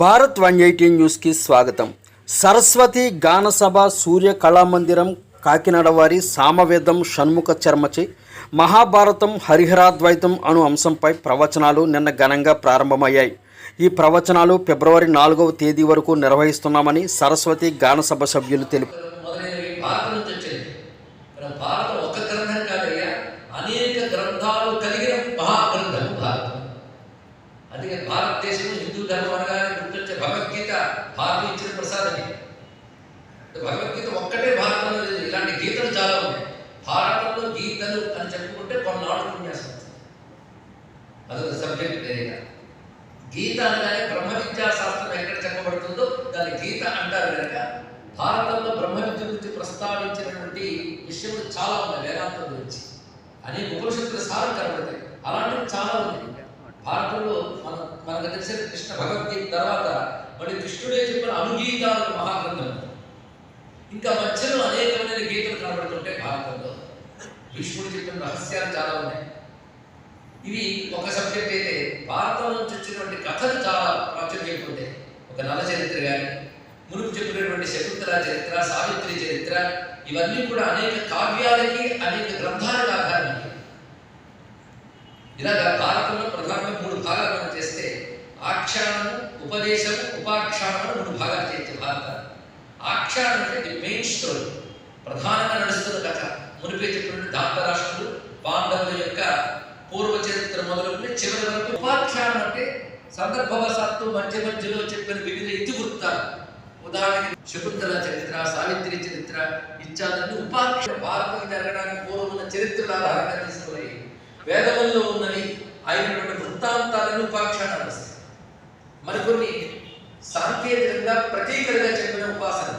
భారత్ 180 న్యూస్కి స్వాగతం. సరస్వతి గానసభ సూర్య కళామందిరం కాకినాడ వారి సామవేదం షణ్ముఖ చర్మచి మహాభారతం హరిహరాద్వైతం అను అంశంపై ప్రవచనాలు నిన్న ఘనంగా ప్రారంభమయ్యాయి. ఈ ప్రవచనాలు ఫిబ్రవరి 4వ తేదీ వరకు నిర్వహిస్తున్నామని సరస్వతి గానసభ సభ్యులు తెలిపారు. అందుకే భారతదేశం హిందూ ధర్మం అనగానే గుర్తొచ్చే భగవద్గీత భారతం ఇచ్చిన ప్రసాదమే. భగవద్గీత ఒక్కటే భారతంలో లేదు, ఇలాంటి గీతలు చాలా ఉన్నాయి. భారతంలో గీతలు అని చెప్పుకుంటే కొన్నాళ్ళు పుణ్యాసం. అదొక సబ్జెక్ట్ వేరేగా. గీత అనగానే బ్రహ్మ విద్యా శాస్త్రం ఎక్కడ చెప్పబడుతుందో దాన్ని గీత అంటారు కనుక భారతంలో బ్రహ్మ విద్య గురించి ప్రస్తావించినటువంటి విషయములు చాలా ఉన్నాయి. వేదాంతం గురించి అనేక ఉపనిషత్తుల సారం కనబడతాయి. అలాంటివి చాలా ఉన్నాయి భారతంలో. మనకు తెలిసిన కృష్ణ భగవద్గీత తర్వాత మళ్ళీ కృష్ణుడే చెప్పిన అనుగీతాలు మహాగ్రంథం. ఇంకా మధ్యలో అనేకమైన గీతలు కనబడుతుంటాయి భారతంలో. భీష్ముడు చెప్పిన రహస్యాలు చాలా ఉన్నాయి. ఇవి ఒక సబ్జెక్ట్ అయితే భారతం నుంచి వచ్చినటువంటి కథలు చాలా ప్రాచుర్యం ఉంటాయి. ఒక నల చరిత్ర కానీ, మునుపు చెప్పినటువంటి శకుంతల చరిత్ర, సావిత్రి చరిత్ర, ఇవన్నీ కూడా అనేక కావ్యాలకి అనేక గ్రంథాలకు ఆధారం. ఇలాగా భారతంలో ప్రధానంగా 3 భాగాలు మనం చేస్తే ఆఖ్యానము, ఉపదేశము, ఉపాఖ్యానము 3 భాగాలు చేయొచ్చు భారతాన్ని. ఆఖ్యానం అంటే ది మెయిన్ స్టోరీ, ప్రధానంగా నడుస్తున్న కథ. మునిపే చెప్పినట్టు ధాతరాష్ట్రులు, పాండవుల యొక్క పూర్వ చరిత్ర మొదలుకొని చివరి వరకు. ఉపాఖ్యానం అంటే సందర్భవశాత్తు మధ్యలో చెప్పిన వివిధ ఇతివృత్తాలు. ఉదాహరణకి శకుంతల చరిత్ర, సావిత్రి చరిత్ర ఇత్యాదన్ని ఉపాఖ్యానం. భారతం జరగడానికి పూర్వం ఉన్న చరిత్రల ఆధారంగా తీసుకుని వేదముల్లో ఉన్నవి అయినటువంటి వృత్తాంతాలను ఉపాఖ్యానాలు వస్తాయి. మరికొన్ని సాంకేతికంగా ప్రతీకలుగా చెప్పిన ఉపాసన.